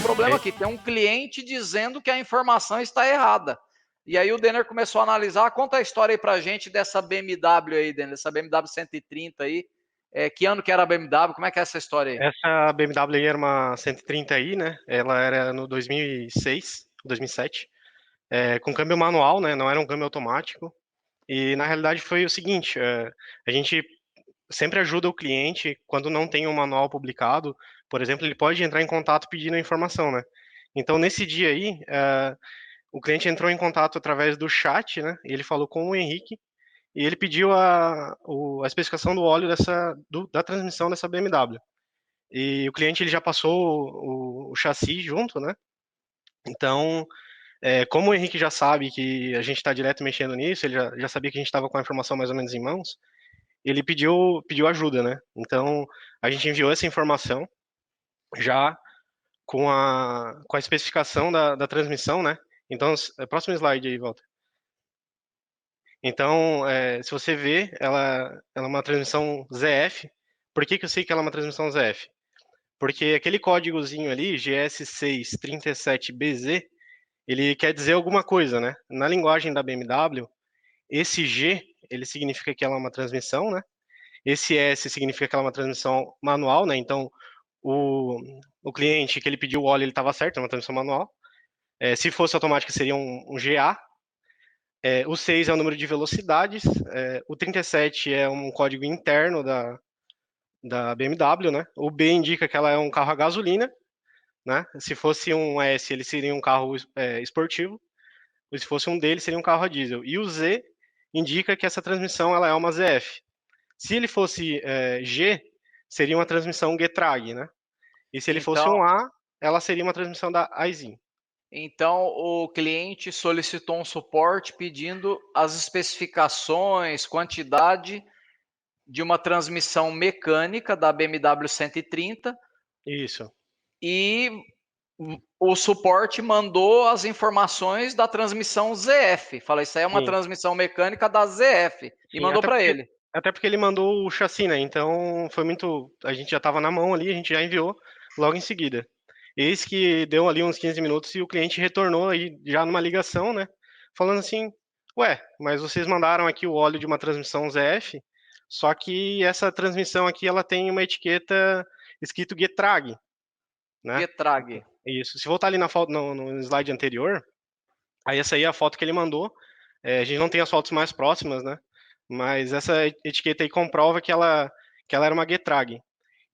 problema aqui, tem um cliente dizendo que a informação está errada. E aí o Denner começou a analisar. Conta a história aí pra gente dessa BMW aí, Denner, essa BMW 130 aí. Que ano que era a BMW? Como é que é essa história aí? Essa BMW aí era uma 130i, né? Ela era no 2006, 2007, com câmbio manual, né? Não era um câmbio automático. E na realidade foi o seguinte: a gente sempre ajuda o cliente quando não tem um manual publicado. Por exemplo, ele pode entrar em contato pedindo a informação, né? Então nesse dia aí, o cliente entrou em contato através do chat, né? E ele falou com o Henrique e ele pediu a especificação do óleo da transmissão dessa BMW. E o cliente ele já passou o chassi junto, né? Então, como o Henrique já sabe que a gente está direto mexendo nisso, ele já sabia que a gente estava com a informação mais ou menos em mãos, ele pediu ajuda, né? Então, a gente enviou essa informação já com a especificação da transmissão, né? Então, próximo slide aí, Walter. Então, se você vê, ela é uma transmissão ZF. Por que eu sei que ela é uma transmissão ZF? Porque aquele códigozinho ali, GS637BZ, ele quer dizer alguma coisa, né? Na linguagem da BMW, esse G, ele significa que ela é uma transmissão, né? Esse S significa que ela é uma transmissão manual, né? Então, o cliente que ele pediu o óleo, ele estava certo, é uma transmissão manual. Se fosse automática, seria um GA. O 6 é o número de velocidades. O 37 é um código interno da BMW, né? O B indica que ela é um carro a gasolina, né? Se fosse um S, ele seria um carro esportivo. E se fosse um D, ele seria um carro a diesel. E o Z indica que essa transmissão ela é uma ZF. Se ele fosse G, seria uma transmissão Getrag, né? E se ele fosse Então, um A, ela seria uma transmissão da Aisin. então o cliente solicitou um suporte pedindo as especificações, quantidade de uma transmissão mecânica da BMW 130 Isso. e o suporte mandou as informações da transmissão ZF. Fala, isso aí é uma Sim. transmissão mecânica da ZF. E Sim, mandou para ele. até porque ele mandou o chassi, né? Então foi muito. A gente já estava na mão ali, a gente já enviou logo em seguida. Eis que deu ali uns 15 minutos e o cliente retornou aí já numa ligação, né? Falando assim: ué, mas vocês mandaram aqui o óleo de uma transmissão ZF, só que essa transmissão aqui ela tem uma etiqueta escrito Getrag, né? Getrag. Isso. Se voltar ali na foto, no slide anterior, aí essa aí é a foto que ele mandou. A gente não tem as fotos mais próximas, né? Mas essa etiqueta aí comprova que ela era uma Getrag.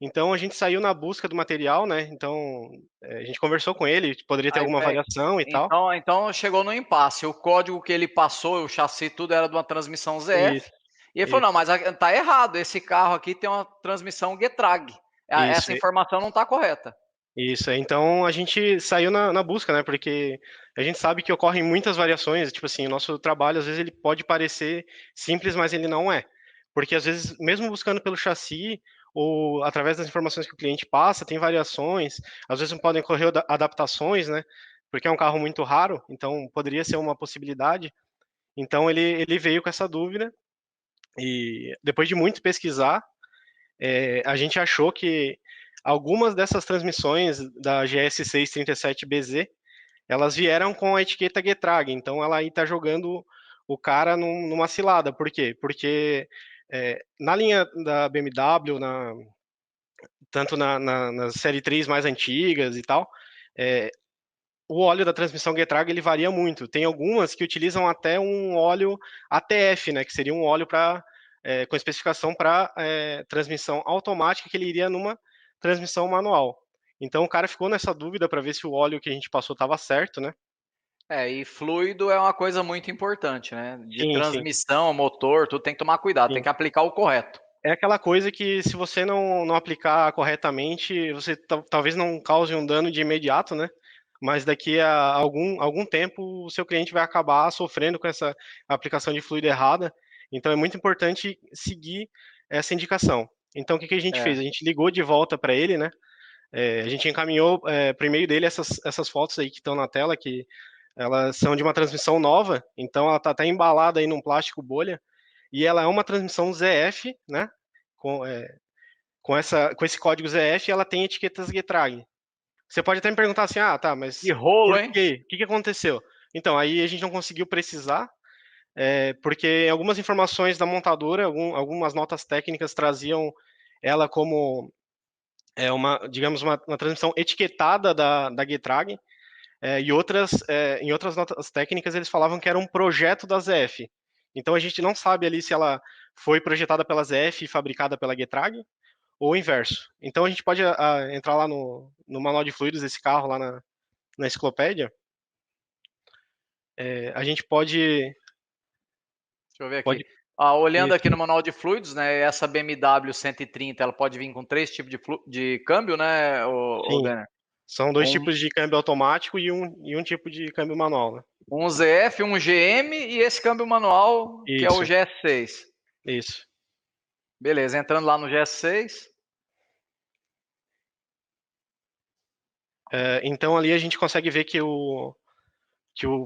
Então a gente saiu na busca do material, né? Então a gente conversou com ele, poderia ter Aí, alguma variação e tal. então chegou no impasse. O código que ele passou, o chassi, tudo era de uma transmissão ZF. Isso, E ele falou: isso, não, mas tá errado. Esse carro aqui tem uma transmissão Getrag. isso, Essa informação não está correta. isso. Então a gente saiu na busca, né? Porque a gente sabe que ocorrem muitas variações. Tipo assim, o nosso trabalho às vezes ele pode parecer simples, mas ele não é. Porque às vezes, mesmo buscando pelo chassi ou através das informações que o cliente passa, tem variações. Às vezes podem ocorrer adaptações, né? Porque é um carro muito raro, então poderia ser uma possibilidade. Então ele veio com essa dúvida e depois de muito pesquisar, a gente achou que algumas dessas transmissões da GS637BZ elas vieram com a etiqueta Getrag, então ela aí está jogando o cara numa cilada. Por quê? Porque na linha da BMW, tanto na série 3 mais antigas e tal, é, o óleo da transmissão Getrag ele varia muito. Tem algumas que utilizam até um óleo ATF, né, que seria um óleo com especificação para transmissão automática que ele iria numa transmissão manual. Então o cara ficou nessa dúvida para ver se o óleo que a gente passou estava certo, né? E fluido é uma coisa muito importante, né? De Sim, sim, transmissão, motor, tudo tem que tomar cuidado, tem sim. que aplicar o correto. É aquela coisa que se você não aplicar corretamente, você talvez não cause um dano de imediato, né? Mas daqui a algum tempo o seu cliente vai acabar sofrendo com essa aplicação de fluido errada. Então é muito importante seguir essa indicação. Então o que a gente É. fez? A gente ligou de volta para ele, né? A gente encaminhou para o e-mail dele essas fotos aí que estão na tela, que elas são de uma transmissão nova, então ela está até embalada aí num plástico bolha, e ela é uma transmissão ZF, né? Com esse código ZF, ela tem etiquetas Getrag. Você pode até me perguntar assim, ah, tá, mas Que rolo, por hein? quê? O que que aconteceu? Então, aí a gente não conseguiu precisar, porque algumas informações da montadora, algumas notas técnicas traziam ela como digamos, uma transmissão etiquetada da Getrag, em outras notas técnicas eles falavam que era um projeto da ZF. Então a gente não sabe ali se ela foi projetada pela ZF e fabricada pela Getrag, ou o inverso. Então a gente pode entrar lá no manual de fluidos desse carro, lá na enciclopédia. A gente Deixa eu ver aqui. pode Olhando isso, aqui no manual de fluidos, né? Essa BMW 130, ela pode vir com 3 tipos de câmbio, né, o sim, Denner? são dois Um, tipos de câmbio automático e um tipo de câmbio manual, né? um ZF, um GM e esse câmbio manual, que é o Isso, GS6. isso. Beleza, entrando lá no GS6. Então ali a gente consegue ver que o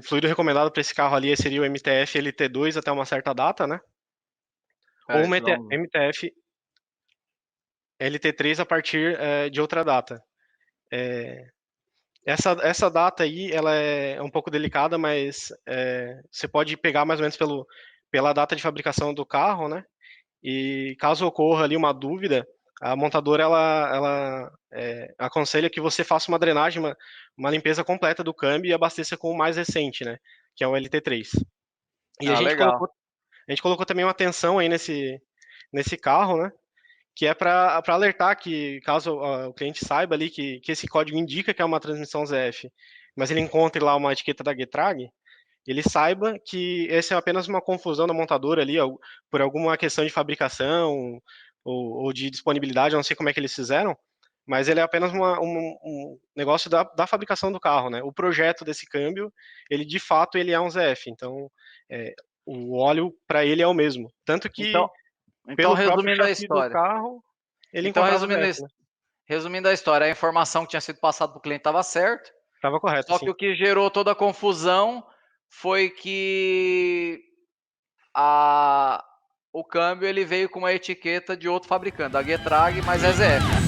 fluido recomendado para esse carro ali seria o MTF LT2 até uma certa data, né? Ou Peraí, o vamos. MTF LT3 a partir de outra data. Essa data aí, ela é um pouco delicada, mas você pode pegar mais ou menos pela data de fabricação do carro, né? E caso ocorra ali uma dúvida, a montadora ela aconselha que você faça uma drenagem, uma limpeza completa do câmbio e abasteça com o mais recente, né? Que é o LT3. E Legal. a gente colocou também uma atenção aí nesse carro, né? Que é para alertar que, caso o cliente saiba ali que esse código indica que é uma transmissão ZF, mas ele encontre lá uma etiqueta da Getrag, ele saiba que essa é apenas uma confusão da montadora ali, por alguma questão de fabricação ou de disponibilidade, eu não sei como é que eles fizeram, mas ele é apenas um negócio da fabricação do carro, né? O projeto desse câmbio, ele de fato ele é um ZF, então é, o óleo para ele é o mesmo, tanto que Então, então pelo próprio resumindo a chassi do história. carro ele Então, encontrava ZF, né? resumindo a história, a informação que tinha sido passada para o cliente estava certa, Estava correto, só sim. que o que gerou toda a confusão foi que a, o câmbio ele veio com uma etiqueta de outro fabricante, da Getrag, mas é ZF.